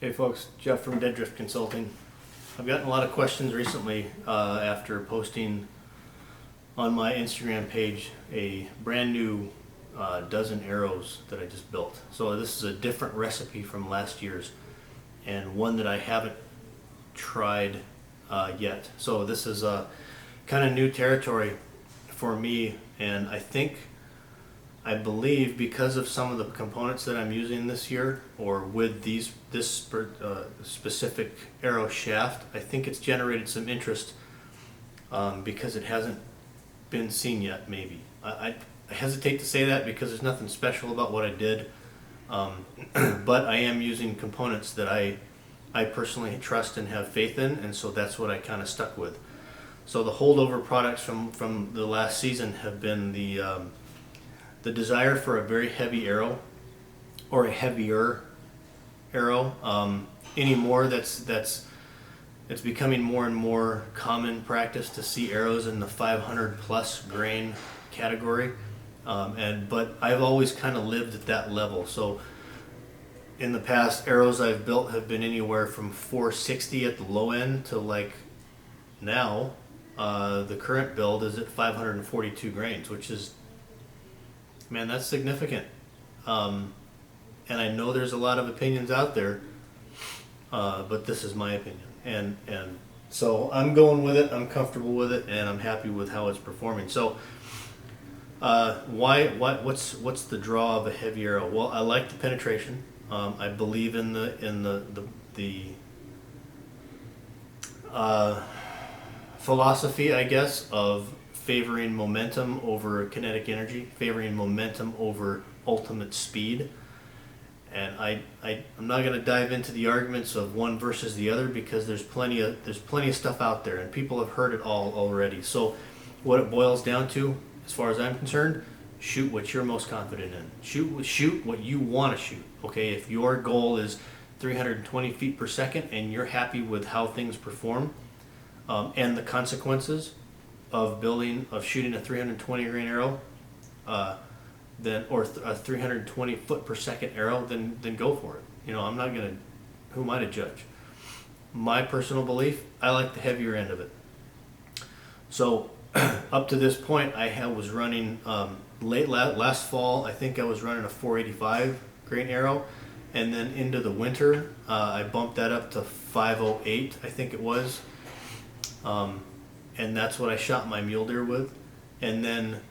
Hey folks, Jeff from Dead Drift Consulting. I've gotten a lot of questions recently after posting on my Instagram page a brand new dozen arrows that I just built. So this is a different recipe from last year's and one that I haven't tried yet. So this is kind of new territory for me, and I believe because of some of the components that I'm using this year, or with this specific arrow shaft, I think it's generated some interest because it hasn't been seen yet, maybe. I hesitate to say that because there's nothing special about what I did, but I am using components that I personally trust and have faith in, and so that's what I kind of stuck with. So the holdover products from the last season have been the desire for a very heavy arrow, or a heavier arrow. Anymore, it's becoming more and more common practice to see arrows in the 500 plus grain category, but I've always kind of lived at that level. So in the past, arrows I've built have been anywhere from 460 at the low end to, like, now the current build is at 542 grains, which is, man, that's significant. And I know there's a lot of opinions out there, but this is my opinion. And so I'm going with it, I'm comfortable with it, and I'm happy with how it's performing. So what's the draw of a heavy arrow? Well, I like the penetration. I believe in the philosophy, I guess, of favoring momentum over kinetic energy, favoring momentum over ultimate speed. And I'm not going to dive into the arguments of one versus the other, because there's plenty of stuff out there and people have heard it all already. So what it boils down to, as far as I'm concerned, shoot what you're most confident in. Shoot what you want to shoot. Okay, if your goal is 320 feet per second and you're happy with how things perform, and the consequences of shooting a 320 grain arrow, or a 320 foot per second arrow, then go for it. You know, I'm not gonna. Who am I to judge? My personal belief, I like the heavier end of it. So up to this point, I was running last fall. I think I was running a 485 grain arrow, and then into the winter, I bumped that up to 508. I think it was. And that's what I shot my mule deer with. And then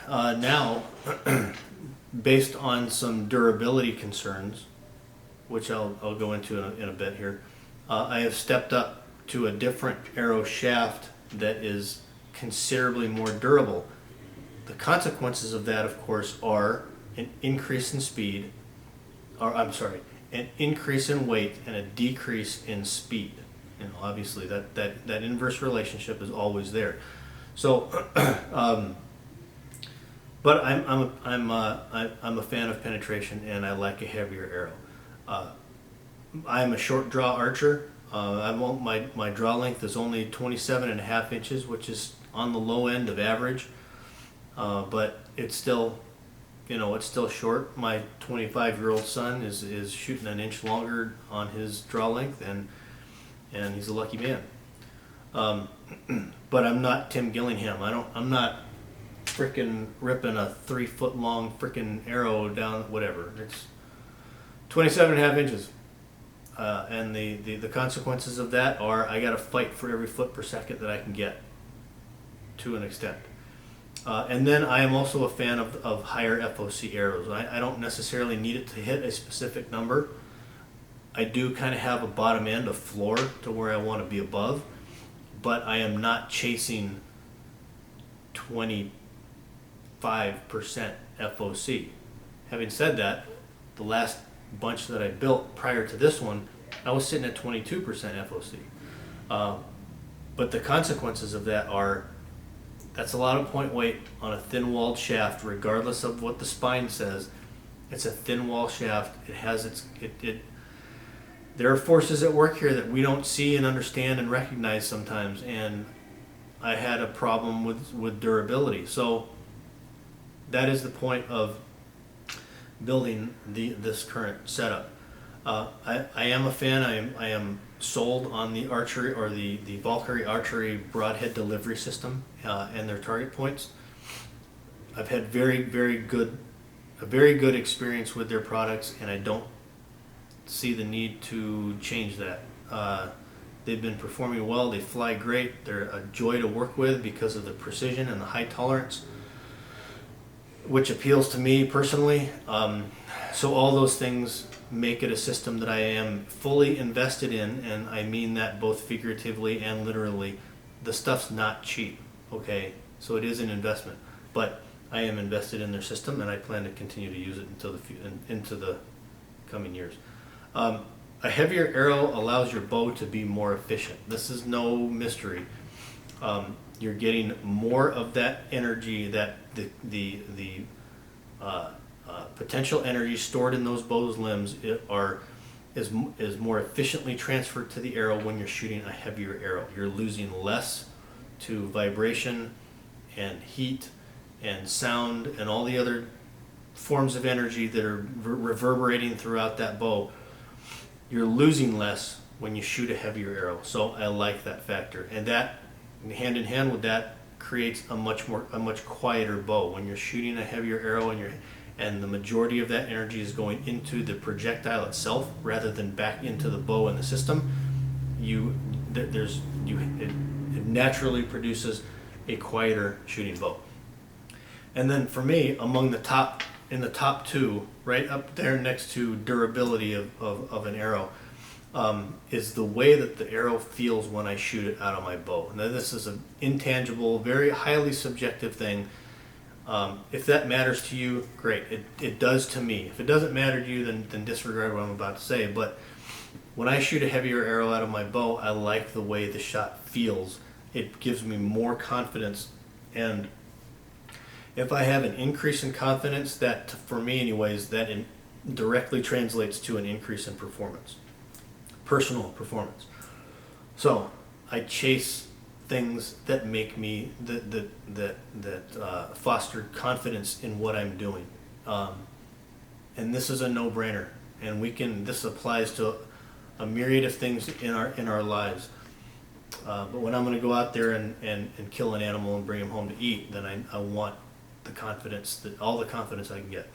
now, based on some durability concerns, which I'll go into in a bit here, I have stepped up to a different arrow shaft that is considerably more durable. The consequences of that, of course, are an increase in speed, an increase in weight and a decrease in speed. You know, obviously that inverse relationship is always there. So, but I'm a fan of penetration, and I like a heavier arrow. I'm a short draw archer. My draw length is only 27.5 inches, which is on the low end of average. But it's still, it's still short. My 25-year-old son is shooting an inch longer on his draw length, and he's a lucky man. But I'm not Tim Gillingham. I'm not frickin' ripping a 3 foot long frickin' arrow down, whatever. It's 27.5 inches. And the consequences of that are I gotta fight for every foot per second that I can get, to an extent. And then I am also a fan of higher FOC arrows. I don't necessarily need it to hit a specific number. I do kind of have a bottom end, a floor to where I want to be above, but I am not chasing 25% FOC. Having said that, the last bunch that I built prior to this one, I was sitting at 22% FOC. But the consequences of that are, that's a lot of point weight on a thin-walled shaft, regardless of what the spine says. It's a thin-wall shaft. It has there are forces at work here that we don't see and understand and recognize sometimes, and I had a problem with durability. So that is the point of building this current setup. I am a fan. I am sold on the archery or the Valkyrie Archery broadhead delivery system and their target points. I've had a very good experience with their products, and I don't see the need to change that. They've been performing well. They fly great. They're a joy to work with because of the precision and the high tolerance, which appeals to me personally. So all those things make it a system that I am fully invested in, and I mean that both figuratively and literally. The stuff's not cheap, okay? So it is an investment, but I am invested in their system, and I plan to continue to use it into the coming years. A heavier arrow allows your bow to be more efficient. This is no mystery. You're getting more of that energy, that the potential energy stored in those bow's limbs is more efficiently transferred to the arrow when you're shooting a heavier arrow. You're losing less to vibration and heat and sound and all the other forms of energy that are reverberating throughout that bow. You're losing less when you shoot a heavier arrow. So I like that factor, and that hand in hand with that creates a much quieter bow. When you're shooting a heavier arrow and the majority of that energy is going into the projectile itself rather than back into the bow and the system, it naturally produces a quieter shooting bow. And then for me, in the top two, right up there next to durability of an arrow, is the way that the arrow feels when I shoot it out of my bow. Now this is an intangible, very highly subjective thing. If that matters to you, great. It does to me. If it doesn't matter to you, then disregard what I'm about to say. But when I shoot a heavier arrow out of my bow, I like the way the shot feels. It gives me more confidence, and if I have an increase in confidence, that, for me anyways, that directly translates to an increase in performance, personal performance. So I chase things that make me, that foster confidence in what I'm doing. And this is a no-brainer. And this applies to a myriad of things in our lives. But when I'm going to go out there and kill an animal and bring him home to eat, then I want all the confidence I can get.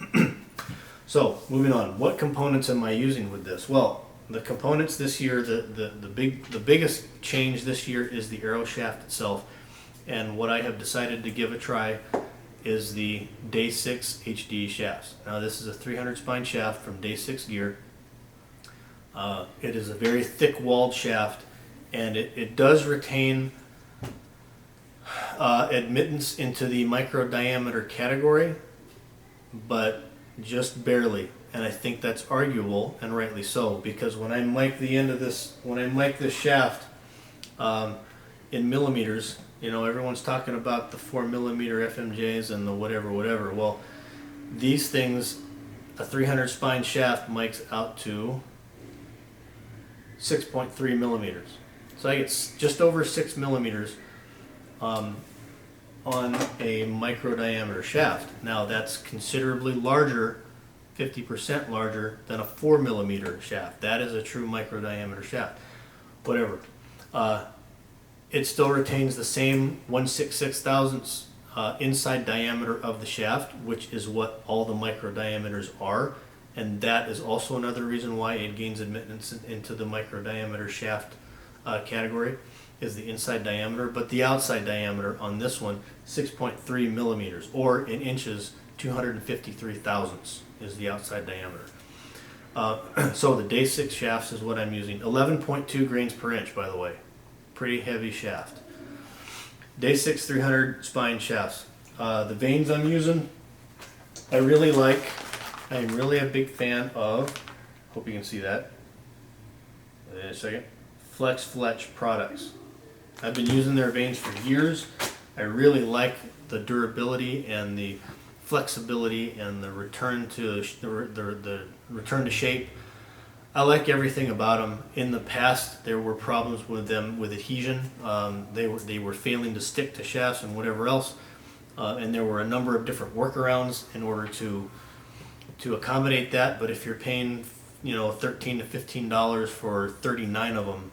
So moving on, what components am I using with this? Well, the components this year, the biggest change this year is the arrow shaft itself, and what I have decided to give a try is the Day 6 HD shafts. Now this is a 300 spine shaft from Day 6 Gear. It is a very thick walled shaft, and it does retain admittance into the micro diameter category, but just barely. And I think that's arguable, and rightly so, because when I mic this shaft in millimeters, everyone's talking about the 4mm FMJs and the whatever. Well, these things, a 300 spine shaft mics out to 6.3 millimeters. So I get just over 6 millimeters on a micro diameter shaft. Now that's considerably larger, 50% larger than a 4mm shaft. That is a true micro diameter shaft. Whatever. It still retains the same 1/66 thousandths inside diameter of the shaft, which is what all the micro diameters are, and that is also another reason why it gains admittance into the micro diameter shaft category, is the inside diameter. But the outside diameter on this one, 6.3 millimeters, or in inches, 253 thousandths is the outside diameter. So the Day 6 shafts is what I'm using. 11.2 grains per inch, by the way. Pretty heavy shaft. Day 6 300 spine shafts. The vanes I'm using, I am really a big fan of, hope you can see that. Wait a second. Flex products. I've been using their vanes for years. I really like the durability and the flexibility and the return to shape. I like everything about them. In the past, there were problems with them with adhesion. They were failing to stick to shafts and whatever else, and there were a number of different workarounds in order to accommodate that. But if you're paying you know, $13 to $15 for 39 of them,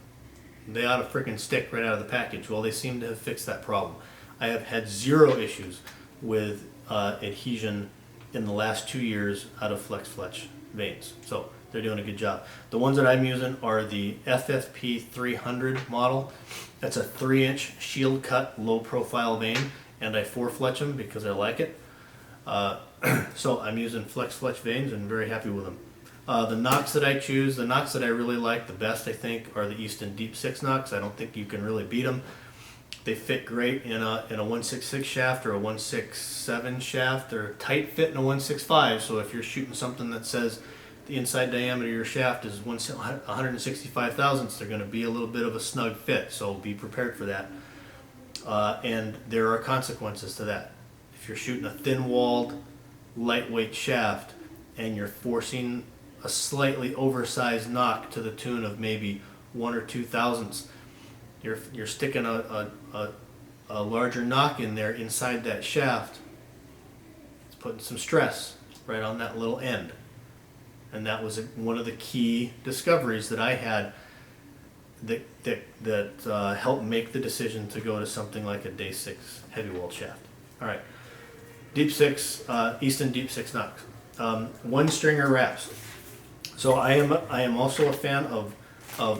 they ought to freaking stick right out of the package. Well, they seem to have fixed that problem. I have had zero issues with adhesion in the last 2 years out of Flex Fletch vanes. So they're doing a good job. The ones that I'm using are the FFP 300 model. That's a 3-inch shield cut low profile vane, and I 4-fletch them because I like it. So I'm using Flex Fletch vanes and very happy with them. The knocks that I choose, the knocks that I really like the best, I think, are the Easton Deep 6 knocks. I don't think you can really beat them. They fit great in a 166 shaft or a 167 shaft. They're a tight fit in a 165, so if you're shooting something that says the inside diameter of your shaft is 165 thousandths, they're going to be a little bit of a snug fit, so be prepared for that. And there are consequences to that. If you're shooting a thin-walled, lightweight shaft and you're forcing a slightly oversized knock to the tune of maybe 1 or 2 thousandths, you're sticking a larger knock in there inside that shaft. It's putting some stress right on that little end. And that was one of the key discoveries that I had that helped make the decision to go to something like a Day 6 heavy walled shaft. All right, Deep 6, Easton Deep 6 knocks. One stringer wraps. So I am also a fan of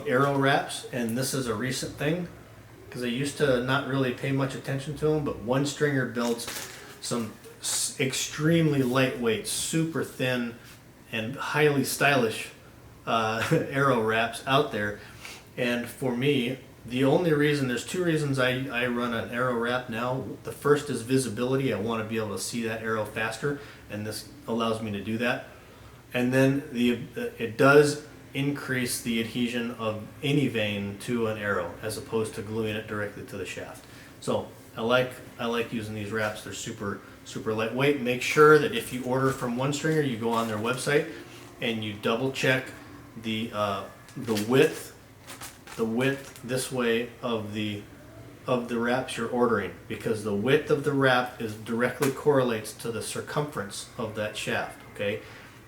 arrow wraps, and this is a recent thing because I used to not really pay much attention to them, but One Stringer builds some extremely lightweight, super thin, and highly stylish arrow wraps out there. And for me, the only reason, there's 2 reasons I run an arrow wrap now. The first is visibility. I want to be able to see that arrow faster, and this allows me to do that. And then it does increase the adhesion of any vane to an arrow as opposed to gluing it directly to the shaft. So I like using these wraps. They're super lightweight. Make sure that if you order from One Stringer, you go on their website and you double check the width this way of the wraps you're ordering, because the width of the wrap directly correlates to the circumference of that shaft. Okay.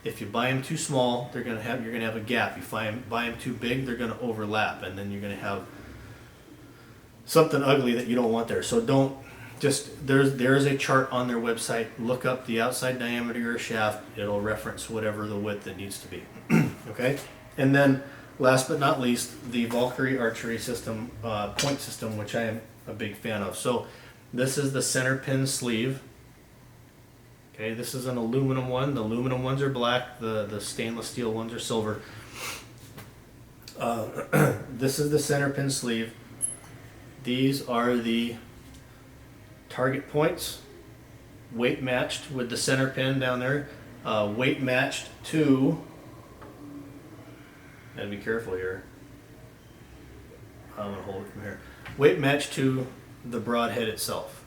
If you buy them too small, you're gonna have a gap. You buy them too big, they're gonna overlap, and then you're gonna have something ugly that you don't want there. So there's a chart on their website. Look up the outside diameter of your shaft. It'll reference whatever the width it needs to be. Okay, and then last but not least, the Valkyrie Archery system, point system, which I am a big fan of. So this is the center pin sleeve. Okay, this is an aluminum one. The aluminum ones are black. The stainless steel ones are silver. This is the center pin sleeve. These are the target points, weight matched with the center pin down there. Weight matched to, gotta be careful here. I'm gonna hold it from here. Weight matched to the broadhead itself.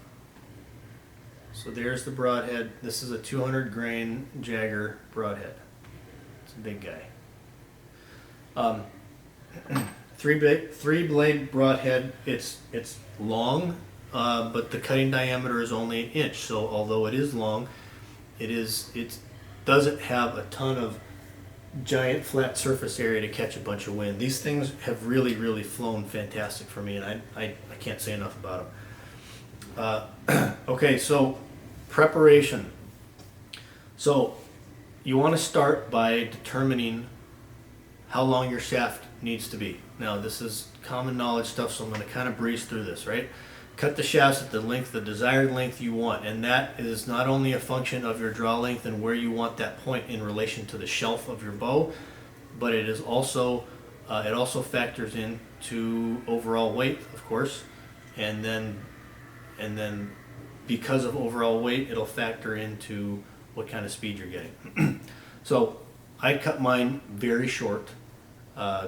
So there's the broadhead. This is a 200 grain Jagger broadhead. It's a big guy. Three blade broadhead. It's long, but the cutting diameter is only 1 inch. So although it is long, it doesn't have a ton of giant flat surface area to catch a bunch of wind. These things have really flown fantastic for me, and I can't say enough about them. Okay, so preparation. So you want to start by determining how long your shaft needs to be. Now this is common knowledge stuff, so I'm going to kind of breeze through this, right? Cut the shafts at the desired length you want, and that is not only a function of your draw length and where you want that point in relation to the shelf of your bow, but it is also it also factors into overall weight, of course, and then because of overall weight, it'll factor into what kind of speed you're getting. So I cut mine very short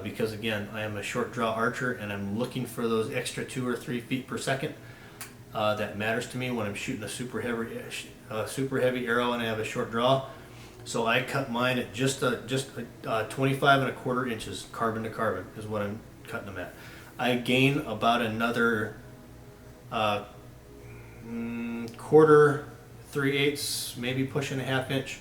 because, again, I am a short draw archer and I'm looking for those extra 2 or 3 feet per second. That matters to me when I'm shooting a super heavy arrow and I have a short draw. So I cut mine at just 25 1/4 inches carbon to carbon is what I'm cutting them at. I gain about another quarter, 3/8, maybe pushing a 1/2 inch.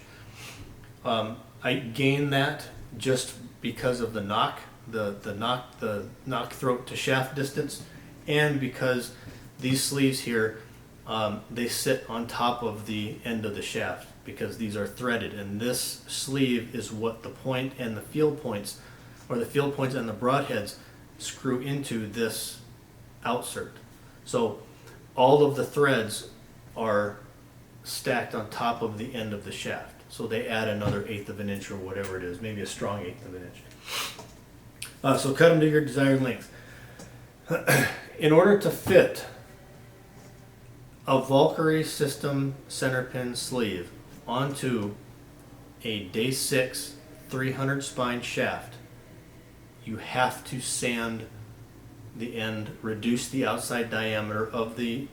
I gain that just because of the knock, the knock throat to shaft distance, and because these sleeves here, they sit on top of the end of the shaft because these are threaded, and this sleeve is what the point and the field points, or the field points and the broadheads, screw into this outsert. So all of the threads are stacked on top of the end of the shaft. So they add another 1/8 of an inch or whatever it is, maybe a strong 1/8 of an inch. So cut them to your desired length. In order to fit a Valkyrie system center pin sleeve onto a day 6 300 spine shaft, you have to sand the end, reduce the outside diameter of the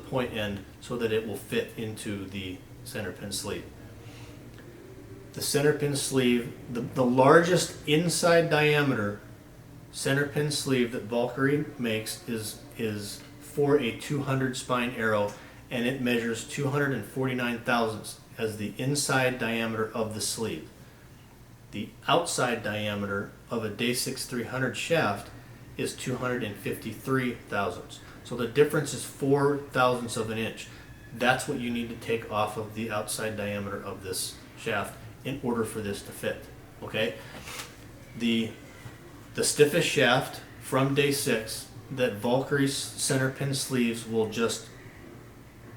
point end so that it will fit into the center pin sleeve. The center pin sleeve, the largest inside diameter center pin sleeve that Valkyrie makes is for a 200 spine arrow, and it measures 249 thousandths as the inside diameter of the sleeve. The outside diameter of a day 6 300 shaft is 253 thousandths. So the difference is 4 thousandths of an inch. That's what you need to take off of the outside diameter of this shaft in order for this to fit. Okay? The stiffest shaft from day 6 that Valkyrie's center pin sleeves will just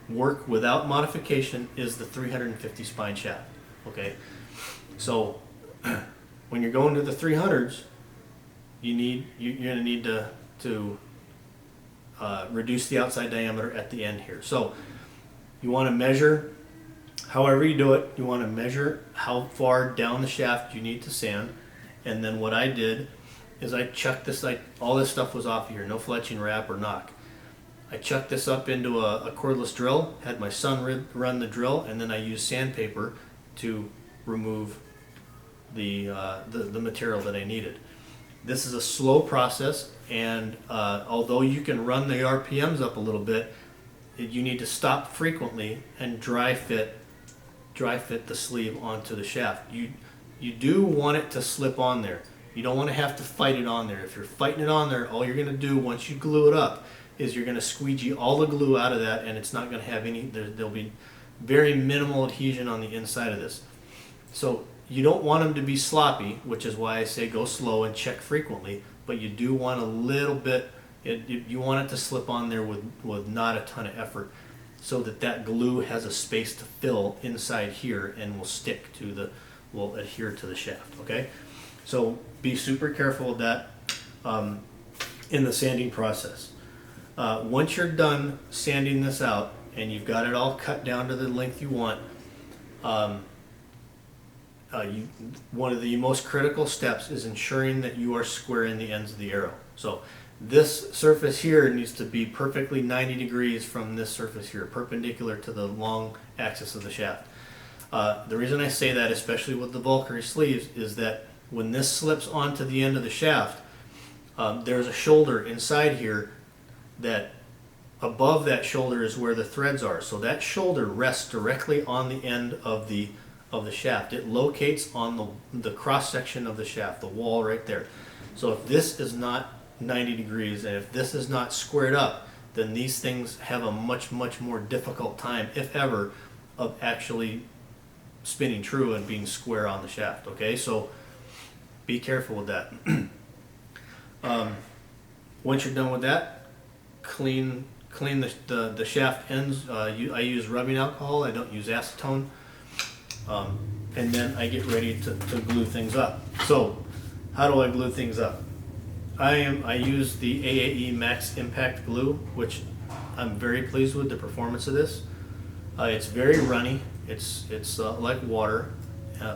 work without modification is the 350 spine shaft. Okay? So when you're going to the 300s, you're going to need to reduce the outside diameter at the end here. So you want to measure, however you do it, you want to measure how far down the shaft you need to sand. And then what I did is I chucked this, all this stuff was off of here, no fletching, wrap, or knock. I chucked this up into a cordless drill, had my son run the drill, and then I used sandpaper to remove the material that I needed. This is a slow process, and although you can run the RPMs up a little bit, you need to stop frequently and dry fit the sleeve onto the shaft. You do want it to slip on there. You don't want to have to fight it on there. If you're fighting it on there, all you're going to do once you glue it up is you're going to squeegee all the glue out of that, and it's not going to have any, there'll be very minimal adhesion on the inside of this. So you don't want them to be sloppy, which is why I say go slow and check frequently, but you do want a little bit, you want it to slip on there with not a ton of effort, so that glue has a space to fill inside here and will stick to will adhere to the shaft. Okay, so be super careful with that in the sanding process. Once you're done sanding this out and you've got it all cut down to the length you want, one of the most critical steps is ensuring that you are squaring the ends of the arrow. So this surface here needs to be perfectly 90 degrees from this surface here, perpendicular to the long axis of the shaft. The reason I say that, especially with the Valkyrie sleeves, is that when this slips onto the end of the shaft, there's a shoulder inside here that above that shoulder is where the threads are. So that shoulder rests directly on the end of the shaft. It locates on the cross section of the shaft, the wall right there. So if this is not 90 degrees and if this is not squared up, then these things have a much more difficult time, if ever, of actually spinning true and being square on the shaft. Okay, so be careful with that. Once you're done with that, clean the shaft ends. I use rubbing alcohol. I don't use acetone. And then I get ready to glue things up. So how do I glue things up? I use the Aae Max Impact Glue, which I'm very pleased with the performance of this. It's very runny. It's like water,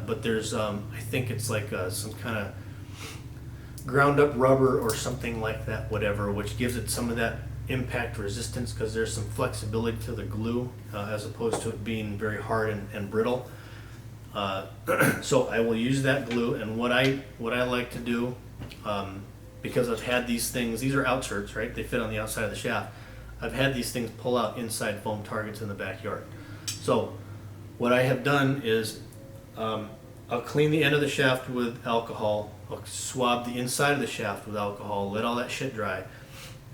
but there's I think it's like some kind of ground up rubber or something like that, whatever, which gives it some of that impact resistance because there's some flexibility to the glue as opposed to it being very hard and brittle. So I will use that glue, and what I like to do, because I've had these things, these are outserts, right? They fit on the outside of the shaft. I've had these things pull out inside foam targets in the backyard. So what I have done is I'll clean the end of the shaft with alcohol. I'll swab the inside of the shaft with alcohol, let all that shit dry.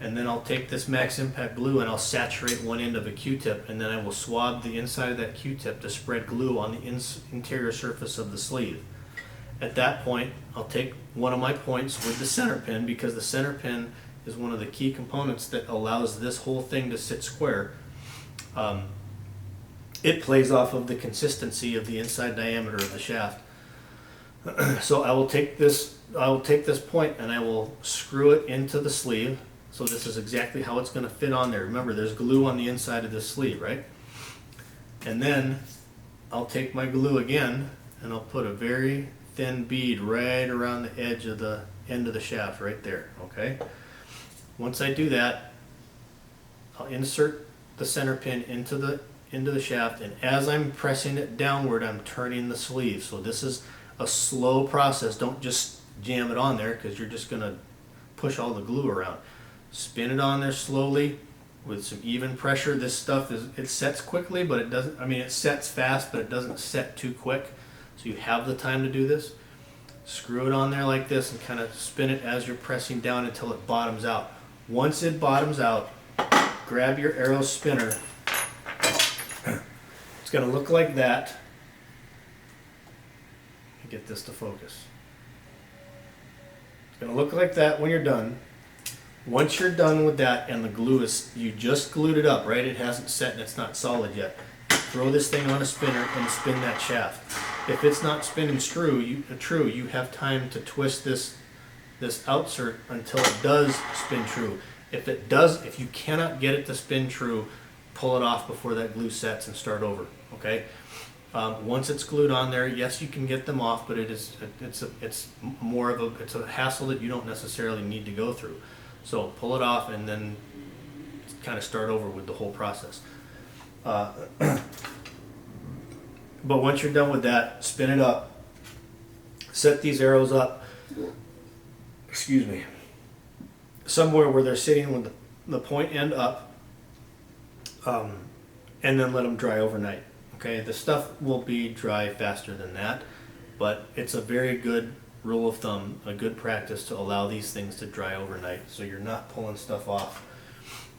And then I'll take this Max Impact Glue and I'll saturate one end of a Q-tip, and then I will swab the inside of that Q-tip to spread glue on the interior surface of the sleeve. At that point, I'll take one of my points with the center pin, because the center pin is one of the key components that allows this whole thing to sit square. It plays off of the consistency of the inside diameter of the shaft. So I will take this point and I will screw it into the sleeve. So this is exactly how it's going to fit on there. Remember, there's glue on the inside of this sleeve, right? And then I'll take my glue again and I'll put a very thin bead right around the edge of the end of the shaft right there, okay? Once I do that, I'll insert the center pin into the shaft, and as I'm pressing it downward, I'm turning the sleeve. So this is a slow process. Don't just jam it on there, because you're just going to push all the glue around. Spin it on there slowly with some even pressure. This stuff it sets quickly, but it doesn't, I mean, it sets fast, but it doesn't set too quick. So you have the time to do this. Screw it on there like this and kind of spin it as you're pressing down until it bottoms out. Once it bottoms out, grab your arrow spinner. It's going to look like that. Get this to focus. It's going to look like that when you're done. Once you're done with that and the glue is, you just glued it up, right? It hasn't set and it's not solid yet. Throw this thing on a spinner and spin that shaft. If it's not spinning true, you have time to twist this outsert until it does spin true. If you cannot get it to spin true, pull it off before that glue sets and start over, okay? Once it's glued on there, yes, you can get them off, but it's a hassle that you don't necessarily need to go through. So pull it off and then kind of start over with the whole process. But once you're done with that, spin it up, set these arrows up, excuse me, somewhere where they're sitting with the point end up, and then let them dry overnight. Okay, the stuff will be dry faster than that, but it's a very good rule of thumb, a good practice to allow these things to dry overnight, so you're not pulling stuff off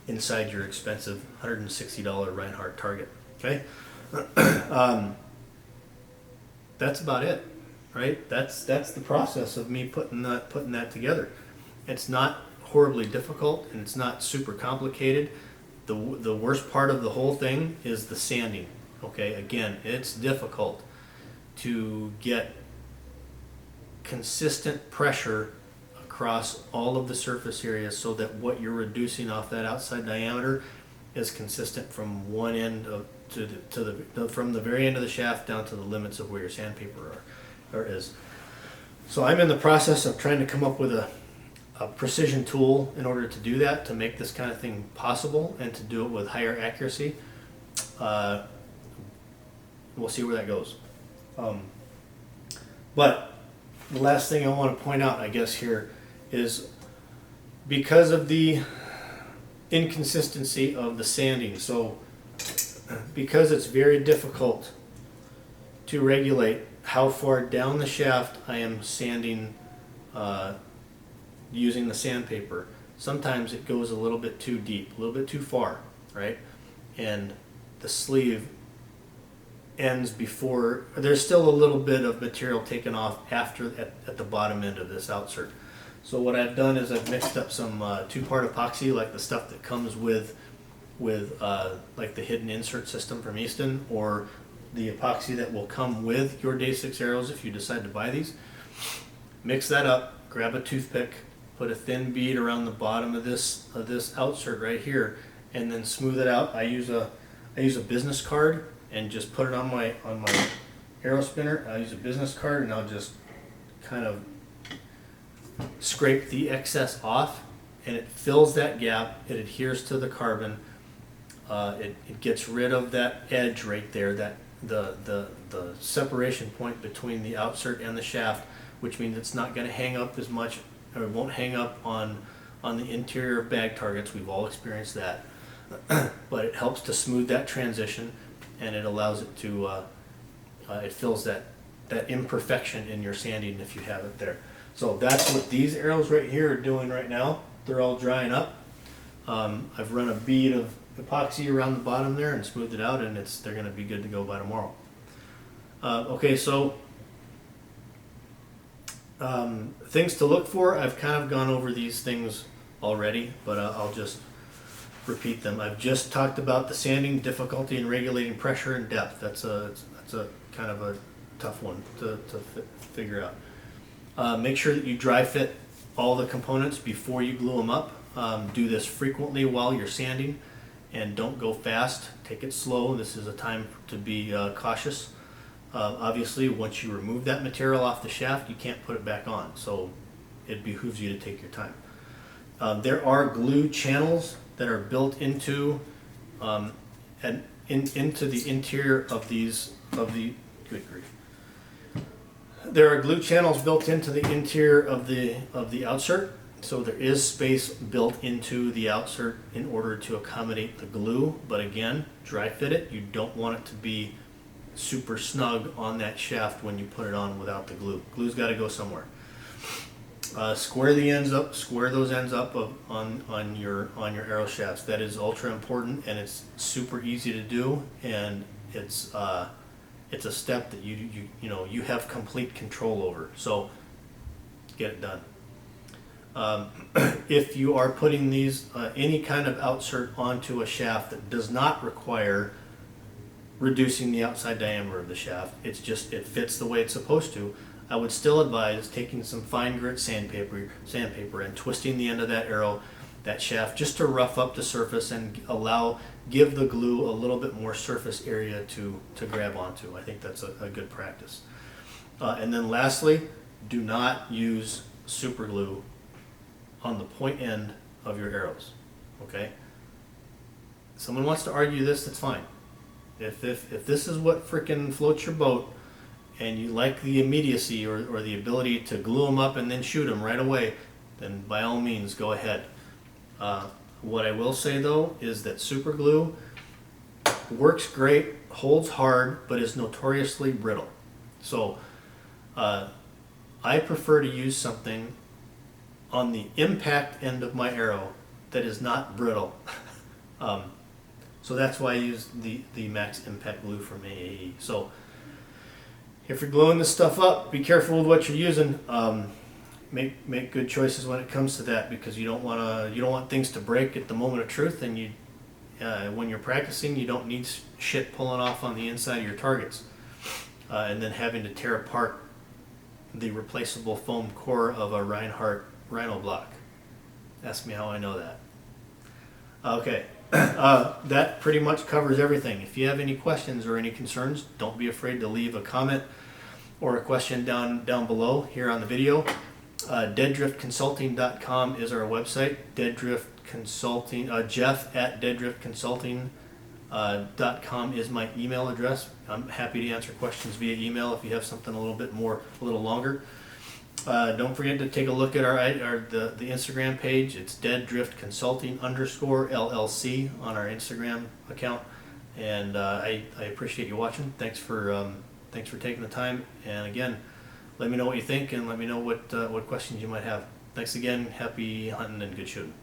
inside your expensive $160 Reinhardt target. Okay, that's about it, right? That's the process of me putting that together. It's not horribly difficult and it's not super complicated. The worst part of the whole thing is the sanding. Okay, again, it's difficult to get consistent pressure across all of the surface areas so that what you're reducing off that outside diameter is consistent from one end from the very end of the shaft down to the limits of where your sandpaper is. So I'm in the process of trying to come up with a precision tool in order to do that, to make this kind of thing possible and to do it with higher accuracy. We'll see where that goes. But the last thing I want to point out, I guess, here is because of the inconsistency of the sanding. So because it's very difficult to regulate how far down the shaft I am sanding using the sandpaper, sometimes it goes a little bit too deep, a little bit too far, right? And the sleeve ends before, there's still a little bit of material taken off at the bottom end of this outsert. So what I've done is I've mixed up some 2-part epoxy, like the stuff that comes with like the hidden insert system from Easton, or the epoxy that will come with your Day 6 arrows if you decide to buy these. Mix that up, grab a toothpick, put a thin bead around the bottom of this outsert right here, and then smooth it out. I use a business card and just put it on my arrow spinner. I use a business card and I'll just kind of scrape the excess off, and it fills that gap. It adheres to the carbon. It gets rid of that edge right there, that the separation point between the outsert and the shaft, which means it's not going to hang up as much, or it won't hang up on the interior of bag targets. We've all experienced that. But it helps to smooth that transition, and it allows it to it fills that that imperfection in your sanding if you have it there. So that's what these arrows right here are doing right now. They're all drying up. I've run a bead of epoxy around the bottom there and smoothed it out, and they're going to be good to go by tomorrow. Okay, so things to look for. I've kind of gone over these things already, but I'll just repeat them. I've just talked about the sanding difficulty in regulating pressure and depth. That's a kind of a tough one to figure out. Make sure that you dry fit all the components before you glue them up. Do this frequently while you're sanding, and don't go fast. Take it slow. This is a time to be cautious. Obviously, once you remove that material off the shaft, you can't put it back on, so it behooves you to take your time. There are glue channels that are built into into the interior of good grief. There are glue channels built into the interior of the outsert, so there is space built into the outsert in order to accommodate the glue. But again, dry fit it. You don't want it to be super snug on that shaft when you put it on without the glue. Glue's got to go somewhere. Square the ends up. Square those ends up on your arrow shafts. That is ultra important, and it's super easy to do, and it's a step that you have complete control over. So get it done. If you are putting these any kind of outsert onto a shaft that does not require reducing the outside diameter of the shaft, it fits the way it's supposed to, I would still advise taking some fine grit sandpaper and twisting the end of that shaft, just to rough up the surface and give the glue a little bit more surface area to grab onto. I think that's a good practice. And then lastly, do not use super glue on the point end of your arrows. Okay? Someone wants to argue this, that's fine. If this is what frickin' floats your boat, and you like the immediacy or the ability to glue them up and then shoot them right away, then by all means go ahead. What I will say though is that super glue works great, holds hard, but is notoriously brittle. So I prefer to use something on the impact end of my arrow that is not brittle. So that's why I use the Max Impact Glue from AAE. So if you're gluing this stuff up, be careful with what you're using. Make good choices when it comes to that, because you don't want things to break at the moment of truth, and when you're practicing, you don't need shit pulling off on the inside of your targets, and then having to tear apart the replaceable foam core of a Reinhardt Rhino block. Ask me how I know that. Okay, that pretty much covers everything. If you have any questions or any concerns, don't be afraid to leave a comment or a question down below here on the video. Deadriftconsulting.com is our website. Deadrift Consulting, Jeff at deadriftconsulting.com is my email address. I'm happy to answer questions via email if you have something a little longer. Don't forget to take a look at the Instagram page. It's deadriftconsulting_LLC on our Instagram account. And I appreciate you watching. Thanks for taking the time. And again, let me know what you think, and let me know what questions you might have. Thanks again. Happy hunting and good shooting.